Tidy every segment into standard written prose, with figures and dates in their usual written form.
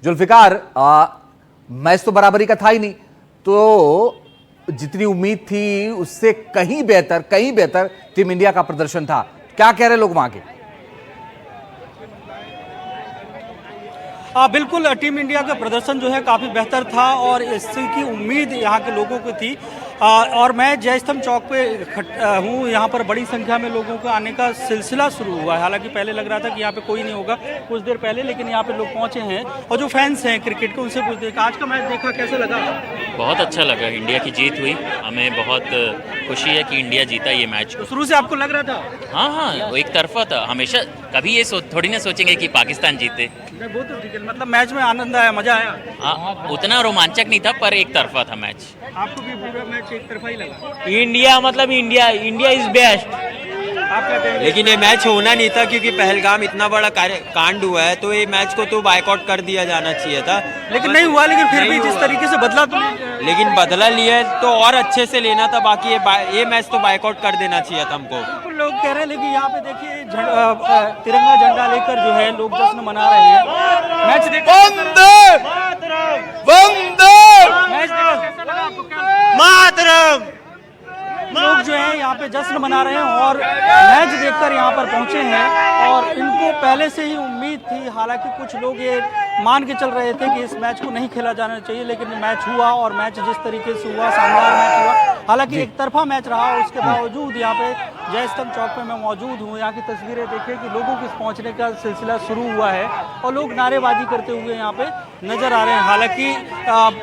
Zulfikar, match तो बराबरी का था ही नहीं, तो जितनी उम्मीद थी उससे कहीं बेहतर टीम इंडिया का प्रदर्शन था। क्या कह रहे लोग वहां के? बिल्कुल, टीम इंडिया का प्रदर्शन जो है काफ़ी बेहतर था और इसकी उम्मीद यहाँ के लोगों को थी। और मैं जय स्तंभ चौक पे हूँ, यहाँ पर बड़ी संख्या में लोगों को आने का सिलसिला शुरू हुआ है। हालांकि पहले लग रहा था कि यहाँ पे कोई नहीं होगा कुछ देर पहले, लेकिन यहाँ पे लोग पहुँचे हैं और जो फैंस हैं क्रिकेट के उनसे पूछते हैं आज का मैच देखा कैसा लगा? बहुत अच्छा लगा, इंडिया की जीत हुई, हमें बहुत खुशी है कि इंडिया जीता ये मैच। तो शुरू से आपको लग रहा था? हाँ, वो एक तरफा था। हमेशा कभी ये थोड़ी ना सोचेंगे कि पाकिस्तान जीते। वो तो ठीक है, मतलब मैच में आनंद आया, मजा आया? हाँ, उतना रोमांचक नहीं था पर एक तरफा था मैच। आपको भी पूरा मैच एक तरफा ही लगा? India is best. आप क्या कहेंगे? लेकिन ये मैच होना नहीं था क्योंकि पहलगाम इतना बड़ा कांड हुआ है, तो ये मैच को तो बायकॉट कर दिया जाना चाहिए था। लेकिन नहीं हुआ, लेकिन फिर भी जिस तरीके से बदला तो लेकिन बदला लिया तो और अच्छे से लेना था। बाकी ये मैच तो बायकॉट कर देना चाहिए था हमको। बिल्कुल लोग कह रहे हैं, लेकिन यहाँ पे देखिए तिरंगा झंडा लेकर जो है लोग जश्न मना रहे हैं। मैच देखा मातरम लोग जो है यहाँ पे जश्न मना रहे हैं और मैच देखकर यहाँ पर पहुंचे हैं और इनको पहले से ही उम्मीद थी। हालांकि कुछ लोग ये मान के चल रहे थे कि इस मैच को नहीं खेला जाना चाहिए, लेकिन मैच हुआ और मैच जिस तरीके से हुआ, शानदार मैच हुआ। हालांकि एक तरफा मैच रहा, उसके बावजूद यहाँ पे जय स्तंभ चौक पे मैं मौजूद हूँ। यहाँ की तस्वीरें देखिए कि लोगों के पहुँचने का सिलसिला शुरू हुआ है और लोग नारेबाजी करते हुए यहाँ पे नजर आ रहे हैं। हालांकि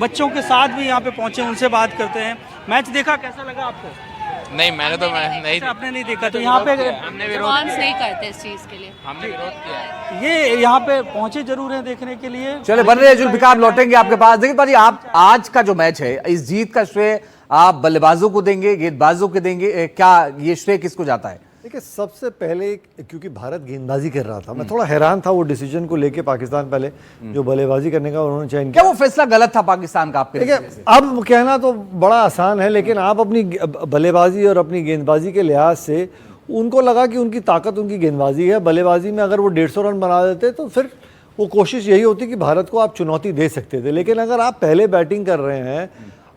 बच्चों के साथ भी यहाँ पे पहुँचे, उनसे बात करते हैं। मैच देखा, कैसा लगा आपको? नहीं, मैंने तो नहीं, आपने नहीं देखा? तो यहाँ पे हमने विरोध नहीं करते इस चीज के लिए, हमने विरोध किया। ये यहाँ पे पहुंचे जरूर हैं देखने के लिए। चले बन रहे जुल्फिकार, लौटेंगे आपके पास। देखिए भाई, आप आज का जो मैच है, इस जीत का श्रेय आप बल्लेबाजों को देंगे, गेंदबाजों को देंगे, क्या ये श्रेय किसको जाता है? देखिए, सबसे पहले क्योंकि भारत गेंदबाजी कर रहा था, मैं थोड़ा हैरान था वो डिसीजन को लेके। पाकिस्तान पहले जो बल्लेबाजी करने का उन्होंने चयन किया, क्या वो फैसला गलत था पाकिस्तान का आपके? देखिए, अब कहना तो बड़ा आसान है, लेकिन आप अपनी बल्लेबाजी और अपनी गेंदबाजी के लिहाज से उनको लगा कि उनकी ताकत उनकी गेंदबाजी है। बल्लेबाजी में अगर वो 150 रन बना देते तो फिर वो कोशिश यही होती कि भारत को आप चुनौती दे सकते थे। लेकिन अगर आप पहले बैटिंग कर रहे हैं,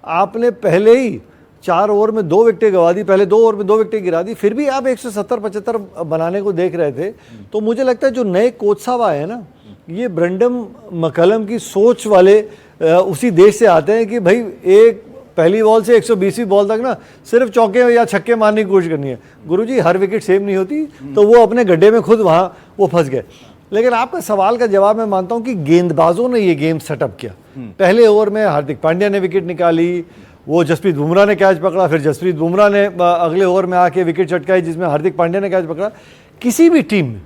आपने पहले ही 4 ओवर में 2 विकेटें गंवा दी, पहले 2 ओवर में 2 विकेटें गिरा दी, फिर भी आप 170-75 बनाने को देख रहे थे। तो मुझे लगता है जो नए कोच साहब आए हैं ना, ये ब्रेंडन मैकलम की सोच वाले उसी देश से आते हैं कि भाई एक पहली बॉल से 120वीं बॉल तक ना सिर्फ चौके या छक्के मारने की कोशिश करनी है। गुरुजी, हर विकेट सेम नहीं होती, तो वो अपने गड्ढे में खुद वहाँ वो फंस गए। लेकिन आपका सवाल का जवाब मैं मानता हूँ कि गेंदबाजों ने ये गेम सेटअप किया। पहले ओवर में हार्दिक पांड्या ने विकेट निकाली, वो जसप्रीत बुमराह ने कैच पकड़ा, फिर जसप्रीत बुमराह ने अगले ओवर में आके विकेट चटकाई जिसमें हार्दिक पांड्या ने कैच पकड़ा। किसी भी टीम में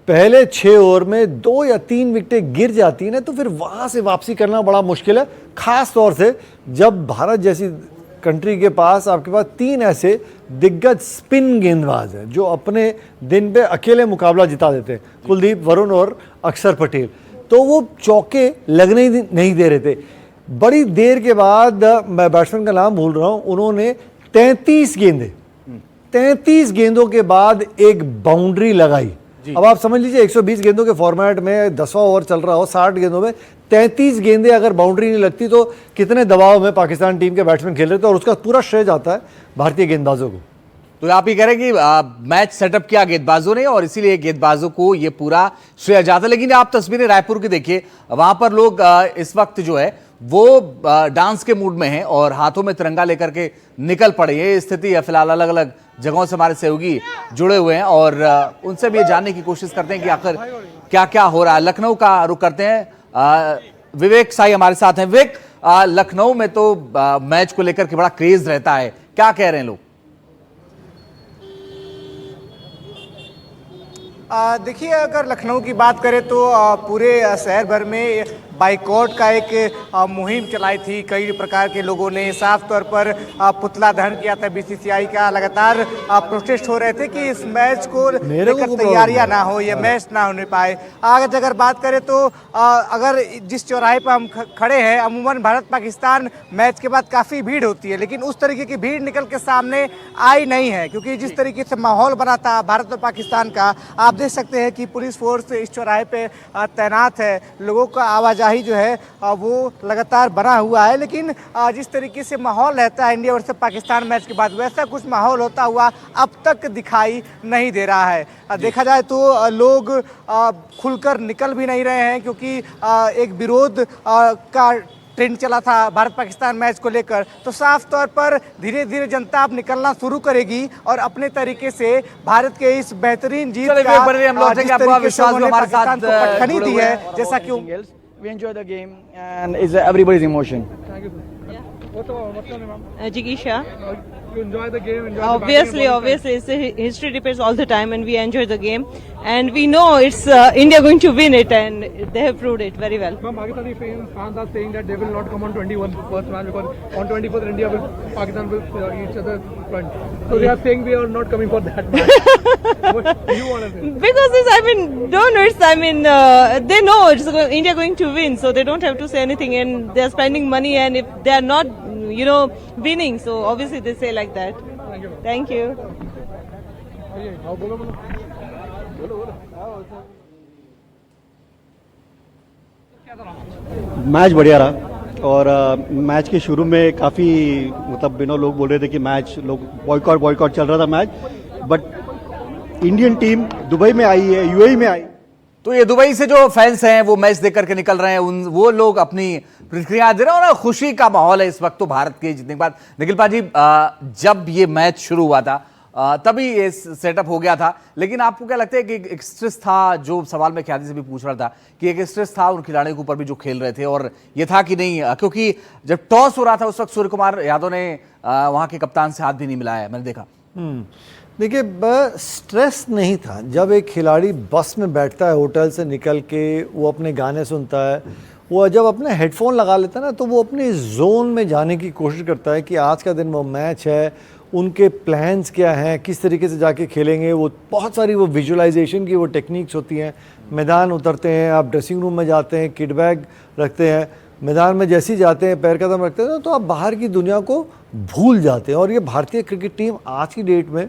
पहले 6 ओवर में 2 या 3 विकेटें गिर जाती हैं ना, तो फिर वहाँ से वापसी करना बड़ा मुश्किल है। ख़ास तौर से जब भारत जैसी कंट्री के पास आपके पास 3 ऐसे दिग्गज स्पिन गेंदबाज हैं जो अपने दिन पे अकेले मुकाबला जिता देते हैं, कुलदीप, वरुण और अक्षर पटेल। तो वो चौके लगने ही नहीं दे रहे थे। बड़ी देर के बाद, मैं बैट्समैन का नाम भूल रहा हूं, उन्होंने 33 गेंदों के बाद एक बाउंड्री लगाई। अब आप समझ लीजिए 120 गेंदों के फॉर्मेट में 10वां ओवर चल रहा हो, 60 गेंदों में 33 गेंदें अगर बाउंड्री नहीं लगती तो कितने दबाव में पाकिस्तान टीम के बैट्समैन खेल रहे थे, और उसका पूरा श्रेय जाता है भारतीय गेंदबाजों को। तो आप ये कह रहे हैं कि मैच सेटअप किया गेंदबाजों ने और इसीलिए गेंदबाजों को ये पूरा श्रेय जाता है। लेकिन आप तस्वीरें रायपुर की देखिए, वहां पर लोग इस वक्त जो है वो डांस के मूड में हैं और हाथों में तिरंगा लेकर के निकल पड़े। ये स्थिति है फिलहाल, अलग अलग जगहों से हमारे सहयोगी जुड़े हुए हैं और उनसे भी ये जानने की कोशिश करते हैं कि आखिर क्या क्या हो रहा है। लखनऊ का रुख करते हैं, विवेक साई हमारे साथ हैं। विवेक, लखनऊ में तो मैच को लेकर के बड़ा क्रेज रहता है, क्या कह रहे हैं लोग? देखिए, अगर लखनऊ की बात करें तो पूरे शहर भर में बाइकॉट का एक मुहिम चलाई थी। कई प्रकार के लोगों ने साफ तौर पर पुतला दहन किया था। बीसीसीआई का लगातार प्रोटेस्ट हो रहे थे कि इस मैच को लेकर तैयारियां ना हो, ये मैच ना होने पाए। आज अगर बात करें तो अगर जिस चौराहे पर हम खड़े हैं, अमूमन भारत पाकिस्तान मैच के बाद काफ़ी भीड़ होती है, लेकिन उस तरीके की भीड़ निकल के सामने आई नहीं है, क्योंकि जिस तरीके से माहौल बना था भारत और पाकिस्तान का, आप देख सकते हैं कि पुलिस फोर्स इस चौराहे पे तैनात है। लोगों का आवाजाही स्याही जो है वो लगातार बना हुआ है। लेकिन जिस तरीके से माहौल रहता है इंडिया वर्सेस पाकिस्तान मैच के बाद, वैसा कुछ माहौल होता हुआ अब तक दिखाई नहीं दे रहा है। देखा जाए तो लोग खुलकर निकल भी नहीं रहे हैं, क्योंकि एक विरोध का ट्रेंड चला था भारत पाकिस्तान मैच को लेकर। तो साफ तौर पर धीरे धीरे जनता अब निकलना शुरू करेगी और अपने तरीके से भारत के इस बेहतरीन जीत चलिए, का एक बार हम लौटेंगे, जिस आपका तरीके से विश्वास उन्होंने हमारे साथ पाकिस्तान को पटखनी जुड़े दी हुए है, हैं। जैसा कि We enjoy the game and it's everybody's emotion. Jigisha. You enjoy the game? Obviously, it's history repeats all the time, and we enjoy the game. And we know it's India going to win it, and they have proved it very well. Some Pakistani fans are saying that they will not come on 21 first match because on 21st India will Pakistan will each other front. So they are saying we are not coming for that match. What do you want to say? Because they know it's India going to win, so they don't have to say anything, and they are spending money, and if they are not, winning, so obviously they say like that. Thank you. Match बढ़िया रहा और match के शुरू में काफ़ी मतलब लोग बोल रहे थे कि मैच लोग बॉयकॉट चल रहा था match, but Indian team Dubai में आई है, यूएई में आई। तो ये दुबई से जो फैंस हैं वो मैच देख करके निकल रहे हैं, वो लोग अपनी प्रतिक्रिया दे रहे हैं और खुशी का माहौल है इस वक्त तो भारत के जीतने के बाद। निखिल पाजी, जब ये मैच शुरू हुआ था तभी ये सेटअप हो गया था, लेकिन आपको क्या लगता है कि एक स्ट्रेस था, जो सवाल मैं ख्याति से भी पूछ रहा था कि एक स्ट्रेस था उन खिलाड़ियों के ऊपर भी जो खेल रहे थे, और ये था कि नहीं, क्योंकि जब टॉस हो रहा था उस वक्त सूर्य कुमार यादव ने वहां के कप्तान से हाथ भी नहीं मिलाया, मैंने देखा। देखिए, स्ट्रेस नहीं था। जब एक खिलाड़ी बस में बैठता है होटल से निकल के, वो अपने गाने सुनता है, वो जब अपने हेडफोन लगा लेता है ना, तो वो अपने जोन में जाने की कोशिश करता है कि आज का दिन वो मैच है, उनके प्लान्स क्या हैं, किस तरीके से जाके खेलेंगे। वो बहुत सारी वो विजुअलाइजेशन की वो टेक्निक्स होती हैं। मैदान उतरते हैं, आप ड्रेसिंग रूम में जाते हैं, किट बैग रखते हैं, मैदान में जैसे ही जाते हैं, पैर कदम रखते हैं, तो आप बाहर की दुनिया को भूल जाते हैं। और ये भारतीय क्रिकेट टीम आज की डेट में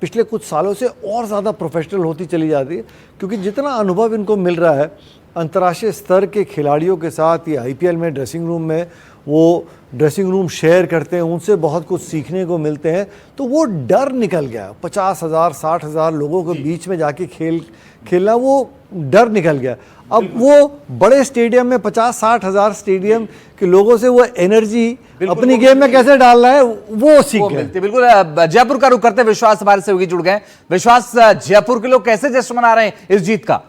पिछले कुछ सालों से और ज़्यादा प्रोफेशनल होती चली जाती है, क्योंकि जितना अनुभव इनको मिल रहा है अंतर्राष्ट्रीय स्तर के खिलाड़ियों के साथ, ये आईपीएल में ड्रेसिंग रूम में वो ड्रेसिंग रूम शेयर करते हैं, उनसे बहुत कुछ सीखने को मिलते हैं। तो वो डर निकल गया। 50,000 60,000 लोगों के बीच में जाके खेलना, वो डर निकल गया। अब वो बड़े स्टेडियम में 50-60,000 स्टेडियम के लोगों से वो एनर्जी अपनी गेम में कैसे डालना है वो सीख गए। बिल्कुल। जयपुर का रुख करते हैं, विश्वास हमारे सहयोगी जुड़ गए। विश्वास, जयपुर के लोग कैसे जश्न मना रहे हैं इस जीत का?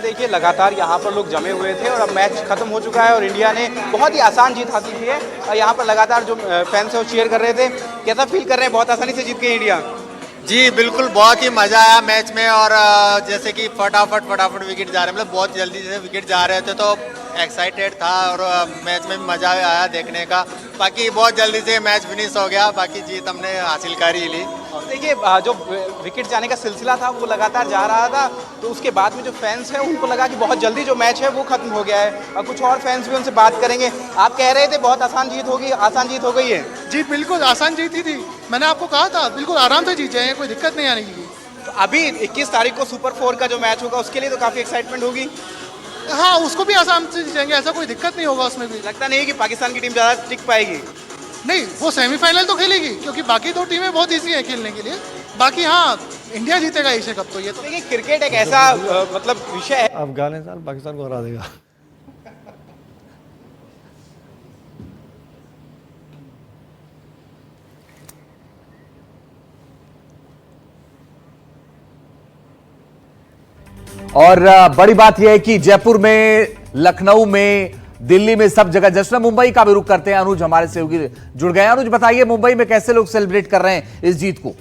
देखिए, लगातार यहाँ पर लोग जमे हुए थे और अब मैच खत्म हो चुका है और इंडिया ने बहुत ही आसान जीत हासिल की है। और यहाँ पर लगातार जो फैंस है वो चीयर कर रहे थे। कैसा फील कर रहे हैं, बहुत आसानी से जीत गई इंडिया? जी बिल्कुल, बहुत ही मज़ा आया मैच में। और जैसे कि फटाफट विकेट जा रहे हैं, मतलब बहुत जल्दी से विकेट जा रहे थे, तो एक्साइटेड था और मैच में मज़ा आया देखने का। बाकी बहुत जल्दी से मैच फिनिश हो गया, बाकी जीत हमने हासिल कर ही ली। देखिए, जो विकेट जाने का सिलसिला था वो लगातार जा रहा था, तो उसके बाद में जो फैंस हैं उनको लगा कि बहुत जल्दी जो मैच है वो खत्म हो गया है। और कुछ और फैंस भी उनसे बात करेंगे। आप कह रहे थे बहुत आसान जीत होगी, आसान जीत हो गई है? जी बिल्कुल, आसान जीत ही थी। मैंने आपको कहा था बिल्कुल आराम से जीत जाएंगे, कोई दिक्कत नहीं आने की। तो अभी 21 तारीख को सुपर 4 का जो मैच होगा उसके लिए तो काफ़ी एक्साइटमेंट होगी। हाँ, उसको भी आसाम से जीतेंगे, ऐसा कोई दिक्कत नहीं होगा उसमें भी। लगता नहीं कि पाकिस्तान की टीम ज़्यादा टिक पाएगी? नहीं, वो सेमीफाइनल तो खेलेगी, क्योंकि बाकी दो टीमें बहुत ईजी हैं खेलने के लिए। बाकी हाँ, इंडिया जीतेगा एशिया कप। तो ये तो देखिए, क्रिकेट एक ऐसा मतलब विषय है, अफगानिस्तान पाकिस्तान को हरा देगा। और बड़ी बात यह है कि जयपुर में, लखनऊ में, दिल्ली में सब जगह जश्न। मुंबई का भी रुख करते हैं, अनुज हमारे सहयोगी जुड़ गए। अनुज, बताइए मुंबई में कैसे लोग सेलिब्रेट कर रहे हैं इस जीत को?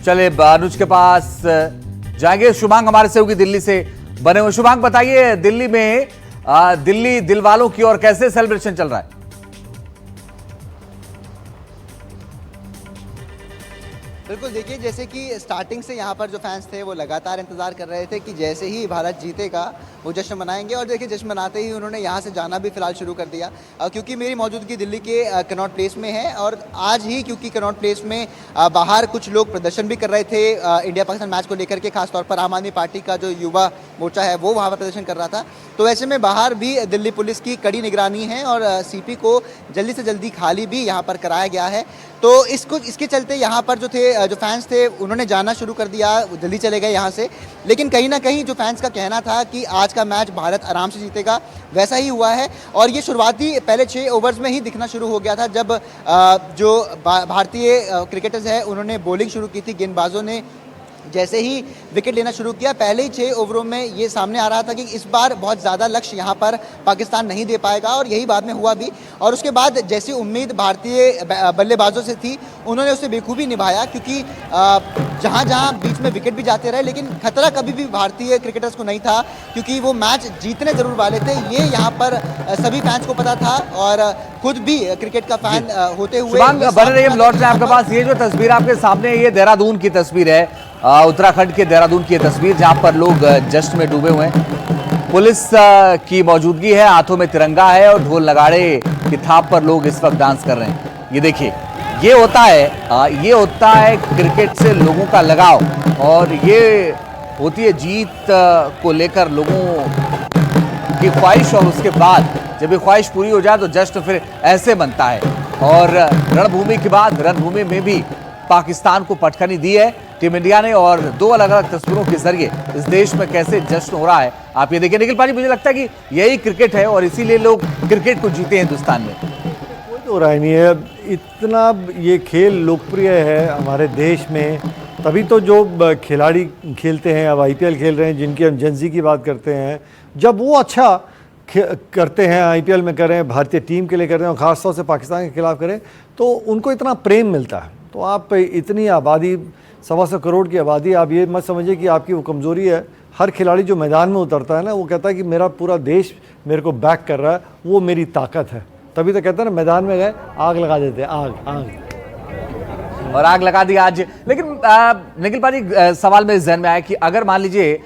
चले अनुज के पास जाएंगे। शुभांग हमारे सहयोगी दिल्ली से बने हुए। शुभांग, बताइए दिल्ली में दिल्ली दिल वालों की और कैसे सेलिब्रेशन चल रहा है? बिल्कुल, देखिए, जैसे कि स्टार्टिंग से यहाँ पर जो फैंस थे वो लगातार इंतज़ार कर रहे थे कि जैसे ही भारत जीतेगा वो जश्न मनाएंगे। और देखिए जश्न मनाते ही उन्होंने यहाँ से जाना भी फिलहाल शुरू कर दिया, क्योंकि मेरी मौजूदगी दिल्ली के कनॉट प्लेस में है। और आज ही क्योंकि कनॉट प्लेस में बाहर कुछ लोग प्रदर्शन भी कर रहे थे इंडिया पाकिस्तान मैच को लेकर के, खासतौर पर आम आदमी पार्टी का जो युवा मोर्चा है वो वहाँ पर प्रदर्शन कर रहा था। तो ऐसे में बाहर भी दिल्ली पुलिस की कड़ी निगरानी है और सीपी को जल्दी से जल्दी खाली भी यहाँ पर कराया गया है। तो इसके चलते यहाँ पर जो फैंस थे उन्होंने जाना शुरू कर दिया, जल्दी चले गए यहाँ से। लेकिन कहीं ना कहीं जो फैंस का कहना था कि आज का मैच भारत आराम से जीतेगा, वैसा ही हुआ है। और ये शुरुआती पहले 6 ओवर्स में ही दिखना शुरू हो गया था, जब जो भारतीय क्रिकेटर्स हैं उन्होंने बॉलिंग शुरू की थी। गेंदबाजों ने जैसे ही विकेट लेना शुरू किया, पहले ही 6 ओवरों में ये सामने आ रहा था कि इस बार बहुत ज़्यादा लक्ष्य यहाँ पर पाकिस्तान नहीं दे पाएगा, और यही बाद में हुआ भी। और उसके बाद जैसी उम्मीद भारतीय बल्लेबाजों से थी उन्होंने उसे बेखूबी निभाया, क्योंकि जहाँ जहाँ बीच में विकेट भी जाते रहे, लेकिन खतरा कभी भी भारतीय क्रिकेटर्स को नहीं था, क्योंकि वो मैच जीतने ज़रूर वाले थे। ये यहाँ पर सभी फैंस को पता था, और खुद भी क्रिकेट का फैन होते हुए बने रहिए, हम लौट रहे हैं आपके पास। ये जो तस्वीर आपके सामने, ये देहरादून की तस्वीर है, उत्तराखंड के देहरादून की तस्वीर, जहां पर लोग जश्न में डूबे हुए हैं। पुलिस की मौजूदगी है, हाथों में तिरंगा है और ढोल नगाड़े की थाप पर लोग इस वक्त डांस कर रहे हैं। ये देखिए, ये होता है क्रिकेट से लोगों का लगाव, और ये होती है जीत को लेकर लोगों की ख्वाहिश। और उसके बाद जब ये ख्वाहिश पूरी हो जाए तो जश्न फिर ऐसे बनता है। और रणभूमि के बाद रणभूमि में भी पाकिस्तान को पटखनी दी है टीम इंडिया ने, और 2 अलग अलग तस्वीरों के जरिए इस देश में कैसे जश्न हो रहा है आप ये देखिए। निखिल पाजी, मुझे लगता है कि यही क्रिकेट है और इसीलिए लोग क्रिकेट को जीते हैं हिंदुस्तान में। कोई तो राय नहीं है, इतना ये खेल लोकप्रिय है हमारे देश में, तभी तो जो खिलाड़ी खेलते हैं, अब IPL खेल रहे हैं जिनकी हम जेंजी की बात करते हैं, जब वो अच्छा करते हैं, IPL में करें, भारतीय टीम के लिए कर रहे हैं और ख़ासतौर से पाकिस्तान के खिलाफ करें, तो उनको इतना प्रेम मिलता है। तो आप इतनी आबादी, 125 करोड़ की आबादी, आप ये मत समझिए कि आपकी वो कमज़ोरी है। हर खिलाड़ी जो मैदान में उतरता है ना, वो कहता है कि मेरा पूरा देश मेरे को बैक कर रहा है, वो मेरी ताकत है। तभी तो कहते हैं ना, मैदान में गए आग लगा देते हैं, आग और आग लगा दी आज। लेकिन निखिल पाजी, सवाल मेरे जहन में आया कि अगर मान लीजिए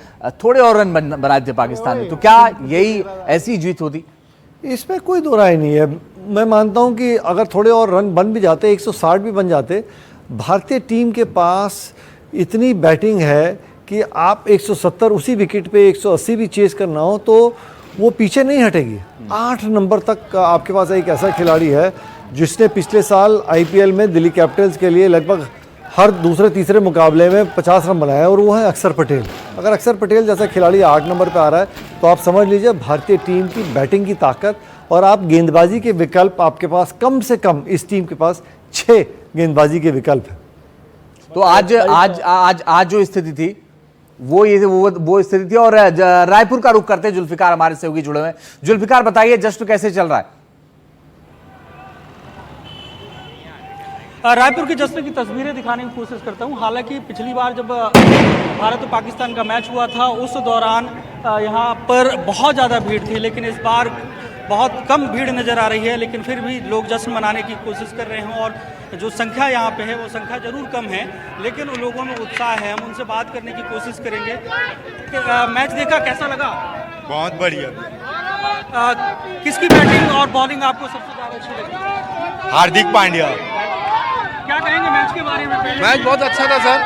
थोड़े और रन बनाए थे पाकिस्तान ने, तो क्या यही ऐसी जीत होती? इसमें कोई दो राय नहीं है। मैं मानता हूं कि अगर थोड़े और रन बन भी जाते, 160 भी बन जाते, भारतीय टीम के पास इतनी बैटिंग है कि आप 170 उसी विकेट पे 180 भी चेस करना हो तो वो पीछे नहीं हटेगी। 8 नंबर तक आपके पास एक ऐसा खिलाड़ी है जिसने पिछले साल IPL में दिल्ली कैपिटल्स के लिए लगभग हर दूसरे तीसरे मुकाबले में 50 रन बनाए, और वो है अक्षर पटेल। अगर अक्षर पटेल जैसा खिलाड़ी 8 नंबर पे आ रहा है तो आप समझ लीजिए भारतीय टीम की बैटिंग की ताकत, और आप गेंदबाजी के विकल्प आपके पास कम से कम इस टीम के पास 6 गेंदबाजी के विकल्प है। तो आज जो स्थिति थी वो स्थिति थी। और रायपुर का रुख करते हैं, जुल्फिकार हमारे सहयोगी जुड़े हुए हैं। जुल्फिकार, बताइए जश्न कैसे चल रहा है? रायपुर के जश्न की तस्वीरें दिखाने की कोशिश करता हूं। हालांकि पिछली बार जब भारत और पाकिस्तान का मैच हुआ था उस दौरान यहां पर बहुत ज़्यादा भीड़ थी, लेकिन इस बार बहुत कम भीड़ नज़र आ रही है। लेकिन फिर भी लोग जश्न मनाने की कोशिश कर रहे हैं, और जो संख्या यहाँ पे है वो संख्या जरूर कम है, लेकिन उन लोगों में उत्साह है। हम उनसे बात करने की कोशिश करेंगे। मैच देखा, कैसा लगा? बहुत बढ़िया। किसकी बैटिंग और बॉलिंग आपको सबसे ज़्यादा अच्छी लगी? हार्दिक पांड्या। क्या कहेंगे मैच के बारे में? मैच बहुत अच्छा था सर,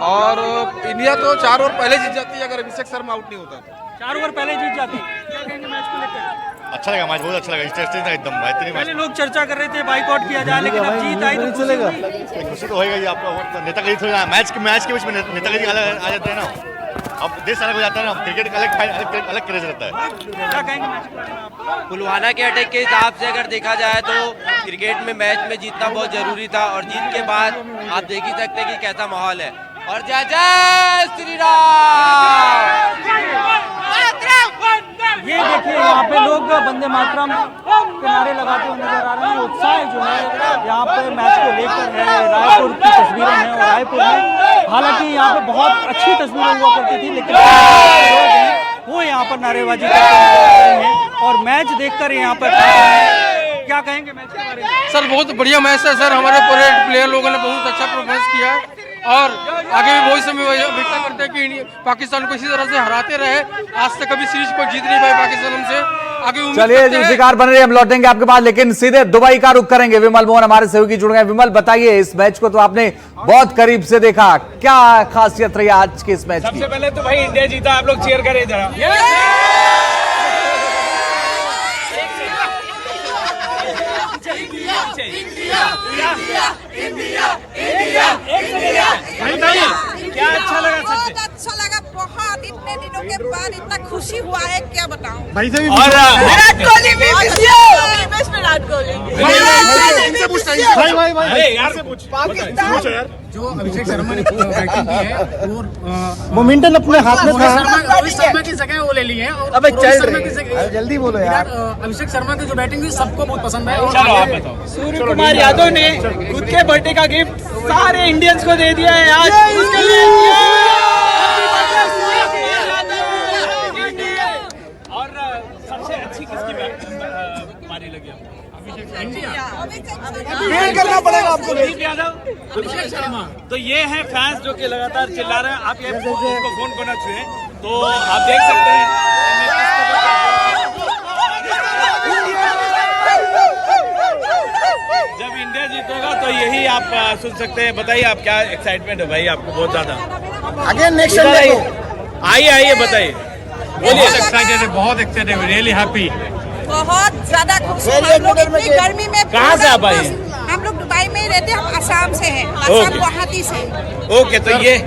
और इंडिया तो 4 ओवर पहले जीत जाती है अगर अभिषेक शर्मा आउट नहीं होता। 4 ओवर पहले जीत जाती। क्या कहेंगे मैच को लेकर? अच्छा लगा मैच, बहुत अच्छा लगा, इंटरेस्टिंग था एकदम। पहले लोग चर्चा कर रहे थे बाइकआउट किया जाए, लेकिन अब जीत आई तो चलेगा। खुशी तो होएगा ही आपका। नेतागिरी थोड़ा मैच के बीच में नेतागिरी अलग आ जाते हैं ना, अब देश अलग हो जाता है ना, क्रिकेट का अलग क्रेज रहता है। क्या कहेंगे मैच के बारे में आप? पुलवामा के अटैक के हिसाब से अगर देखा जाए तो क्रिकेट में मैच में जीतना बहुत जरूरी था, और जीत के बाद आप देख ही सकते हैं कि कैसा माहौल है। और जय जय श्री राम। ये देखिए, यहाँ पे लोग वंदे मातरम के नारे लगाते हुए नजर आ रहे हैं। उत्साह जो है यहाँ पे मैच को लेकर है। रायपुर की तस्वीरें हैं, और रायपुर में हालांकि यहाँ पे बहुत अच्छी तस्वीरें हुआ करती थी, लेकिन लोग हैं वो यहाँ पर नारेबाजी करते नजर आ रहे हैं, और मैच देखकर यहाँ पर क्या कहेंगे मैच के बारे में? सर बहुत बढ़िया मैच है सर, हमारे पूरे प्लेयर लोगों ने बहुत अच्छा परफॉर्मेंस किया, और आगे भी बहुत समय अपेक्षा करते हैं कि पाकिस्तान को इसी तरह से हराते रहे। आज तक कभी सीरीज को जीत नहीं पाए पाकिस्तान हमसे। आगे उम्मीद चलिए करते जी, हैं। शिकार बन रहे, हम लौटेंगे आपके पास, लेकिन सीधे दुबई का रुख करेंगे। विमल मोहन हमारे सहयोगी जुड़ गए। विमल, बताइए, इस मैच को तो आपने बहुत करीब से देखा, क्या खासियत रही आज के इस मैच की? सबसे पहले तो भाई इंडिया जीता, आप लोग चीयर करें जरा। क्या अच्छा लगा? बहुत अच्छा लगा, बहुत इतने दिनों के बाद इतना खुशी हुआ है, क्या बताऊं। भाई से भी और विराट कोहली भी विराट कोहली। भाई यार से पूछ, पूछो यार। जो अभिषेक शर्मा ने बैटिंग की है वो मोमेंटम अपने हाथ में था। रोहित शर्मा की जगह वो ले ली है। अबे चल जल्दी बोलो यार। अभिषेक शर्मा की जो बैटिंग थी सबको बहुत पसंद है। चलो आप बताओ। सूर्य कुमार यादव ने खुद के बर्थडे का गिफ्ट सारे इंडियंस को दे दिया है आज। उसके लिए और सबसे अच्छी किसकी पारी लगी आपको? करना पड़ेगा आपको। यादव, अभिषेक शर्मा। तो ये है फैंस जो कि लगातार चिल्ला रहे हैं। आप ये इसको फोन को ना छुए, तो आप देख सकते हैं जब इंडिया जीतेगा तो यही आप सुन सकते हैं। बताइए आप, क्या एक्साइटमेंट है भाई आपको? बहुत ज्यादा। अगेन नेक्स्ट आइए बताइए, बोलिए। एक्साइटेड है, बहुत एक्साइटेड है, रियली हैप्पी। बहुत ज्यादा खुश हैं हम लोग इतनी गर्मी में। कहाँ से आप आए? हम लोग दुबई में ही रहते हैं, हम आसाम से हैं, आसाम गुवाहाटी से। ओके, तो ये